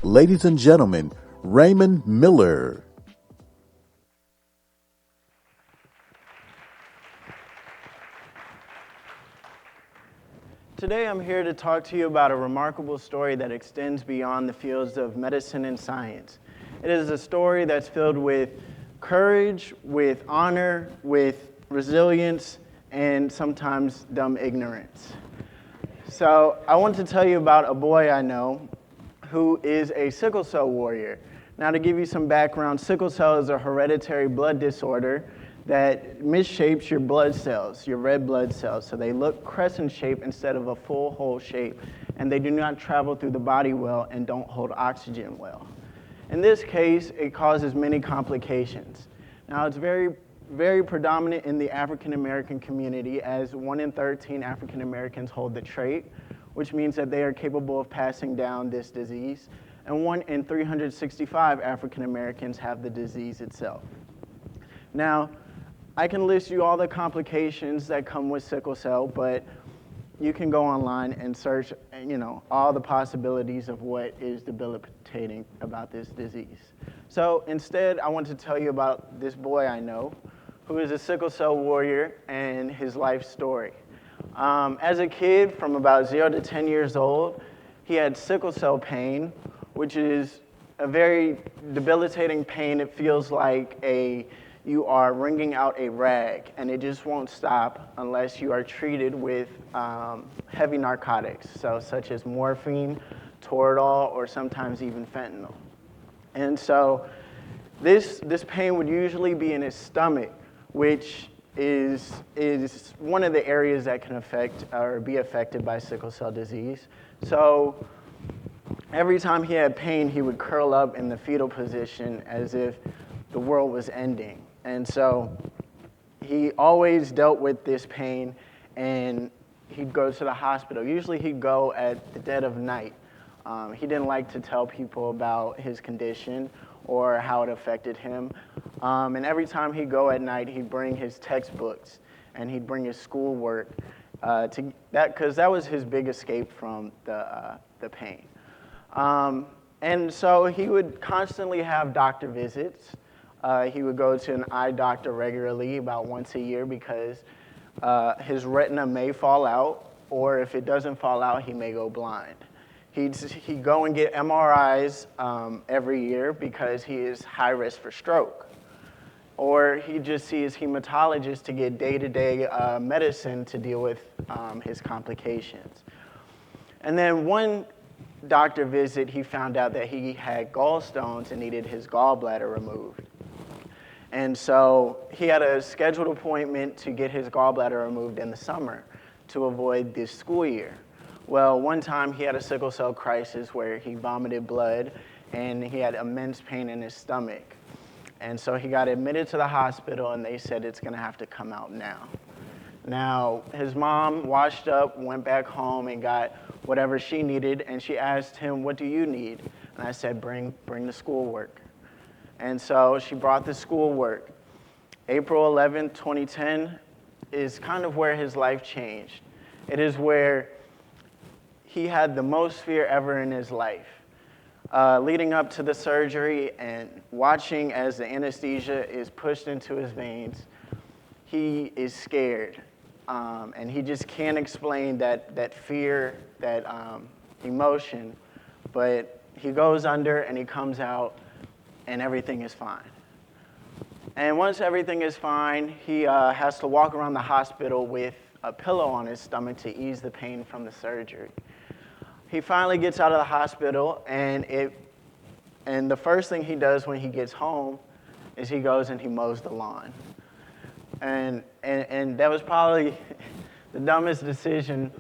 Ladies and gentlemen, Raymond Miller. Today I'm here to talk to you about a remarkable story that extends beyond the fields of medicine and science. It is a story that's filled with courage, with honor, with resilience, and sometimes dumb ignorance. So I want to tell you about a boy I know who is a sickle cell warrior. Now, to give you some background, sickle cell is a hereditary blood disorder that misshapes your blood cells, your red blood cells. So they look crescent shaped instead of a full hole shape, and they do not travel through the body well and don't hold oxygen well. In this case, it causes many complications. Now, it's very predominant in the African American community, as 1 in 13 African Americans hold the trait, which means that they are capable of passing down this disease, and 1 in 365 African Americans have the disease itself. Now, I can list you all the complications that come with sickle cell, but you can go online and search, all the possibilities of what is debilitating about this disease. So instead, I want to tell you about this boy I know who is a sickle cell warrior and his life story. As a kid, from about 0 to 10 years old, he had sickle cell pain, which is a very debilitating pain. It feels like you are wringing out a rag, and it just won't stop unless you are treated with heavy narcotics, such as morphine, Toradol, or sometimes even fentanyl. And so this pain would usually be in his stomach, which is one of the areas that can affect or be affected by sickle cell disease. So every time he had pain, he would curl up in the fetal position as if the world was ending. And so he always dealt with this pain, and he'd go to the hospital. Usually he'd go at the dead of night. He didn't like to tell people about his condition or how it affected him. And every time he'd go at night, he'd bring his textbooks and he'd bring his schoolwork because that was his big escape from the pain. And so he would constantly have doctor visits. He would go to an eye doctor regularly, about once a year, because his retina may fall out, or if it doesn't fall out, he may go blind. He'd go and get MRIs every year because he is high risk for stroke. Or he'd just see his hematologist to get day-to-day medicine to deal with his complications. And then one doctor visit, he found out that he had gallstones and needed his gallbladder removed. And so he had a scheduled appointment to get his gallbladder removed in the summer to avoid this school year. Well, one time he had a sickle cell crisis where he vomited blood and he had immense pain in his stomach. And so he got admitted to the hospital, and they said it's going to have to come out now. Now, his mom washed up, went back home, and got whatever she needed, and she asked him, "What do you need?" And I said, bring the schoolwork. And so she brought the schoolwork. April 11th, 2010 is kind of where his life changed. It is where he had the most fear ever in his life. Leading up to the surgery and watching as the anesthesia is pushed into his veins, he is scared. And he just can't explain that fear, that emotion. But he goes under and he comes out, and everything is fine. And once everything is fine, he has to walk around the hospital with a pillow on his stomach to ease the pain from the surgery. He finally gets out of the hospital, and the first thing he does when he gets home is he goes and he mows the lawn. And that was probably the dumbest decision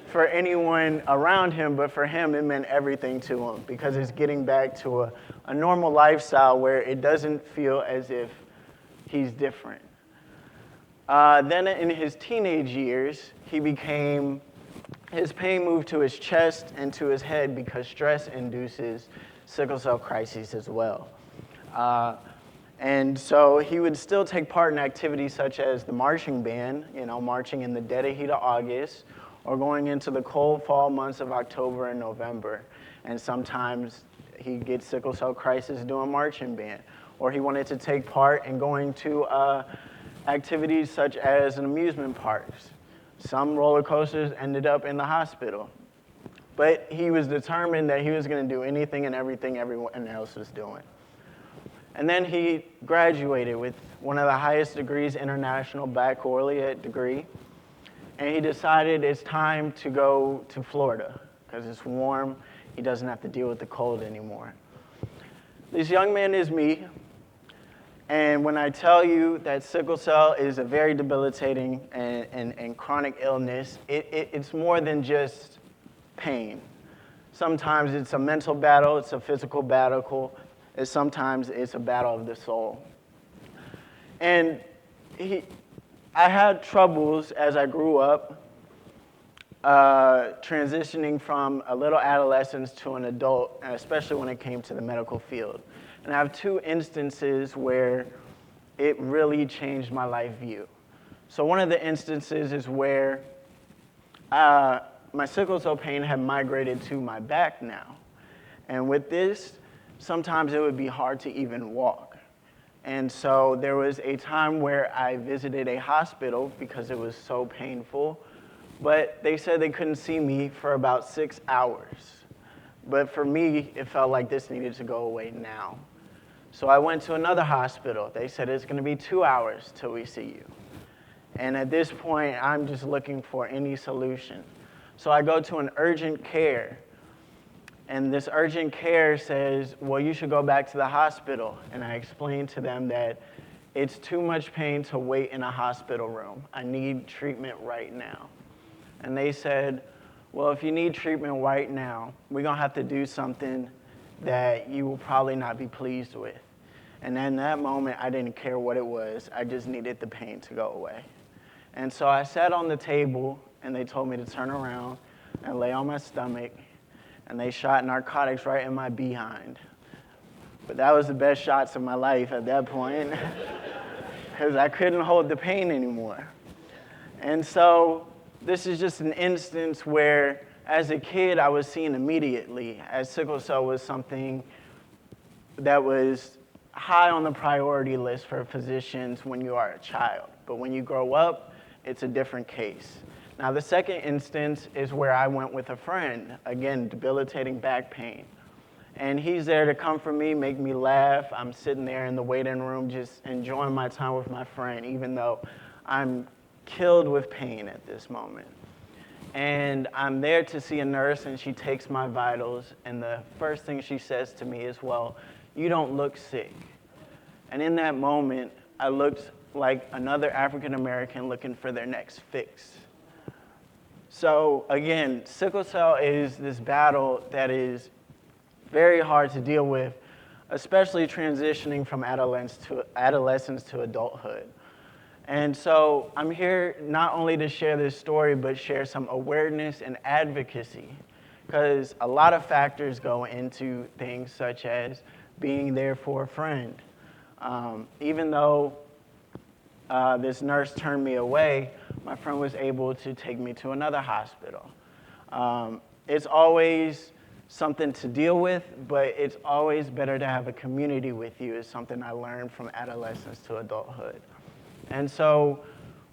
for anyone around him, but for him, it meant everything to him, because it's getting back to a normal lifestyle where it doesn't feel as if he's different. Then in his teenage years, his pain moved to his chest and to his head because stress induces sickle cell crises as well. And so he would still take part in activities such as the marching band, marching in the dead of heat of August, or going into the cold fall months of October and November. And sometimes he gets sickle cell crisis doing marching band, or he wanted to take part in going to activities such as an amusement parks. Some roller coasters ended up in the hospital. But he was determined that he was going to do anything and everything everyone else was doing. And then he graduated with one of the highest degrees, international baccalaureate degree. And he decided it's time to go to Florida because it's warm. He doesn't have to deal with the cold anymore. This young man is me. And when I tell you that sickle cell is a very debilitating and chronic illness, it's more than just pain. Sometimes it's a mental battle, it's a physical battle, and sometimes it's a battle of the soul. And I had troubles as I grew up transitioning from a little adolescence to an adult, especially when it came to the medical field. And I have two instances where it really changed my life view. So one of the instances is where my sickle cell pain had migrated to my back now. And with this, sometimes it would be hard to even walk. And so there was a time where I visited a hospital because it was so painful, but they said they couldn't see me for about 6 hours. But for me, it felt like this needed to go away now. So I went to another hospital. They said it's going to be 2 hours till we see you. And at this point, I'm just looking for any solution. So I go to an urgent care. And this urgent care says, well, you should go back to the hospital. And I explained to them that it's too much pain to wait in a hospital room. I need treatment right now. And they said, well, if you need treatment right now, we're going to have to do something that you will probably not be pleased with. And in that moment, I didn't care what it was. I just needed the pain to go away. And so I sat on the table, and they told me to turn around and lay on my stomach, and they shot narcotics right in my behind. But that was the best shots of my life at that point, because I couldn't hold the pain anymore. And so this is just an instance where, as a kid, I was seen immediately, as sickle cell was something that was high on the priority list for physicians when you are a child. But when you grow up, it's a different case. Now, the second instance is where I went with a friend, again, debilitating back pain. And he's there to comfort me, make me laugh. I'm sitting there in the waiting room just enjoying my time with my friend, even though I'm killed with pain at this moment. And I'm there to see a nurse, and she takes my vitals, and the first thing she says to me is, well, you don't look sick. And in that moment, I looked like another African American looking for their next fix. So again, sickle cell is this battle that is very hard to deal with, especially transitioning from adolescence to adulthood. And so I'm here not only to share this story, but share some awareness and advocacy, because a lot of factors go into things such as being there for a friend. Even though this nurse turned me away, my friend was able to take me to another hospital. It's always something to deal with, but it's always better to have a community with you, is something I learned from adolescence to adulthood. And so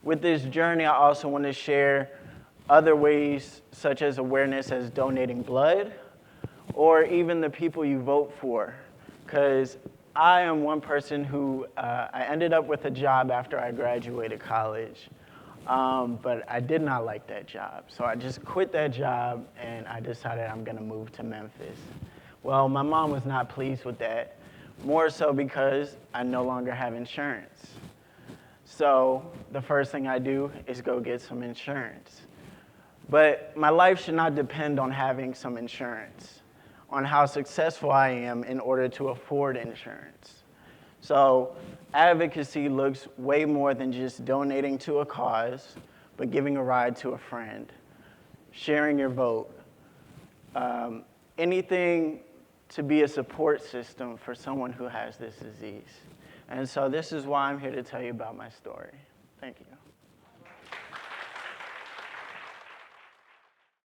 with this journey, I also want to share other ways, such as awareness as donating blood, or even the people you vote for. Because I am one person who, I ended up with a job after I graduated college, but I did not like that job. So I just quit that job, and I decided I'm going to move to Memphis. Well, my mom was not pleased with that, more so because I no longer have insurance. So the first thing I do is go get some insurance. But my life should not depend on having some insurance, on how successful I am in order to afford insurance. So advocacy looks way more than just donating to a cause, but giving a ride to a friend, sharing your vote, anything to be a support system for someone who has this disease. And so this is why I'm here to tell you about my story. Thank you.